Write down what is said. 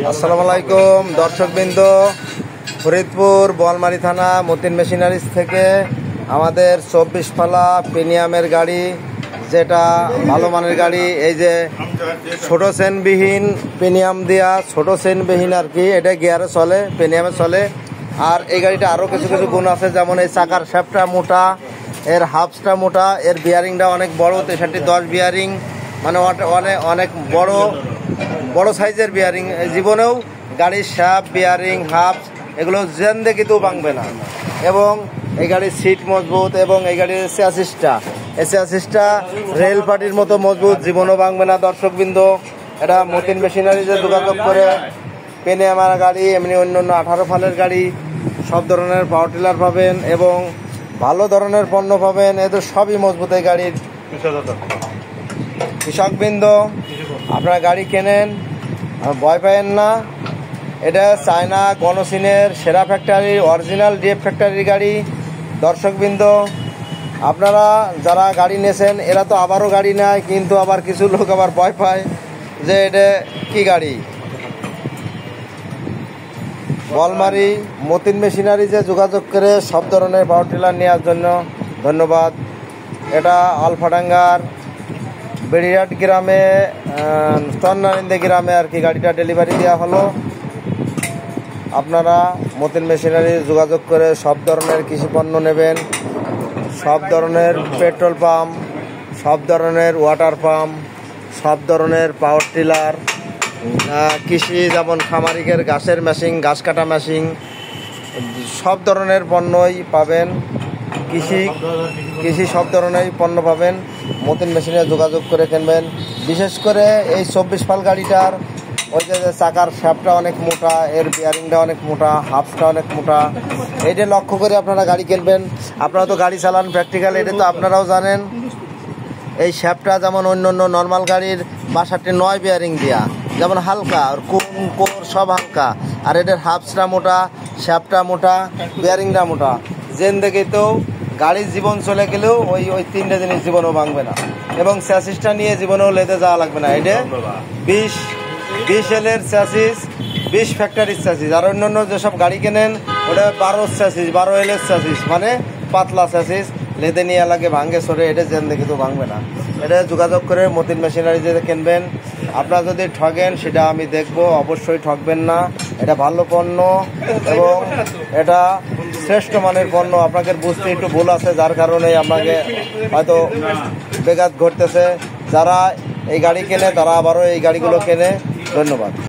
আসসালামু আলাইকুম দর্শকবৃন্দ, ফরিদপুর বোয়ালমারী থানা মতিন মেশিনারিজ থেকে আমাদের 24 ফালা প্রিমিয়ামের গাড়ি, যেটা ভালো মানের গাড়ি। এই যে ছোট চেনবিহীন প্রিমিয়াম দেওয়া, ছোট চেনবিহীন আর কি, এটা গিয়ারে চলে, প্রিমিয়ামে চলে। আর এই গাড়িটা আরও কিছু কিছু গুণ আছে, যেমন এই চাকার শ্যাফটটা মোটা, এর হাফসটা মোটা, এর বিয়ারিংটা অনেক বড়, 63-10 বিয়ারিং, মানে অনেক বড় সাইজের বিয়ারিং। জীবনেও গাড়ির শ্যাফট, বিয়ারিং, হাফস এগুলো জেন দেখে তো ভাঙবে না। এবং এই গাড়ির সিট মজবুত, এবং এই গাড়ির চ্যাসিসটা রেল পার্টির মতো মজবুত, জীবনও ভাঙবে না। দর্শকবৃন্দ, এটা মতিন মেশিনারিজে যোগাযোগ করে পেনে আমার গাড়ি, এমনি অন্য 18 ফালের গাড়ি, সব ধরনের পাওয়ার টিলার পাবেন এবং ভালো ধরনের পণ্য পাবেন। এদের সবই মজবুত এই গাড়ির। কৃষকবৃন্দ, আপনারা গাড়ি কেনেন, ভয় পাবেন না। এটা চায়না গণচীনের সেরা ফ্যাক্টরি, অরিজিনাল ডিএফ ফ্যাক্টরির গাড়ি। দর্শকবৃন্দ, আপনারা যারা গাড়ি নিয়েছেন, এরা তো আবারও গাড়ি নেয়, কিন্তু আবার কিছু লোক আবার ভয় পায় যে এটা কি গাড়ি। বোয়ালমারী মতিন মেশিনারিজে যোগাযোগ করে সব ধরনের পাওয়ার টিলার নেওয়ার জন্য ধন্যবাদ। এটা আলফাডাঙ্গার বেড়িয়াট গ্রামে, তন্নারিন্দে গ্রামে আর কি গাড়িটা ডেলিভারি দেওয়া হলো। আপনারা মতিন মেশিনারি যোগাযোগ করে সব ধরনের কৃষি পণ্য নেবেন, সব ধরনের পেট্রোল পাম্প, সব ধরনের ওয়াটার পাম্প, সব ধরনের পাওয়ার টিলার, কৃষি যেমন খামারিকের ঘাসের মেশিন, ঘাস কাটা মেশিন, সব ধরনের পণ্যই পাবেন। কৃষি সব ধরনের পণ্য পাবেন, মতিন মেশিনে যোগাযোগ করে কিনবেন। বিশেষ করে এই 24 ফাল গাড়িটার ওই যে চাকার শ্যাফটটা অনেক মোটা, এর বিয়ারিংটা অনেক মোটা, হাফসটা অনেক মোটা। এইটা লক্ষ্য করে আপনারা গাড়ি কিনবেন। আপনারা তো গাড়ি চালান প্র্যাকটিক্যাল, এটা তো আপনারাও জানেন। এই শ্যাফটটা যেমন অন্য নর্মাল গাড়ির 62-9 বিয়ারিং দেওয়া, যেমন হালকা, আর কোর সব হালকা, আর এটার হাফসটা মোটা, শ্যাফটটা মোটা, বিয়ারিংটা মোটা। জেন দেখে তো গাড়ির জীবন চলে গেলেও ওই 3টে জিনিস জীবনও ভাঙবে না, এবং চ্যাসিসটা নিয়ে জীবনেও লেতে যাওয়া লাগবে না। এটা 20 এলের চ্যাসিস, 20 ফ্যাক্টরির চ্যাসিস। আর অন্যান্য যেসব গাড়ি কেনেন ওটা 12 চ্যাসিস, 12 এলের চ্যাসিস, মানে পাতলা চ্যাসিস, লেদে নিয়ে লাগে, ভাঙে সরে, এটা জেন দেখে তো ভাঙবে না। এটা যোগাযোগ করে মতিন মেশিনারিজে কিনবেন। আপনারা যদি ঠগেন সেটা আমি দেখব, অবশ্যই ঠকবেন না। এটা ভালো পণ্য এবং এটা শ্রেষ্ঠ মানের পণ্য। আপনাকে বুঝতে একটু ভুল আছে, যার কারণে আপনাকে হয়তো বেঘাত ঘটতেছে। যারা এই গাড়ি কেনে তারা আবারও এই গাড়িগুলো কেনে। ধন্যবাদ।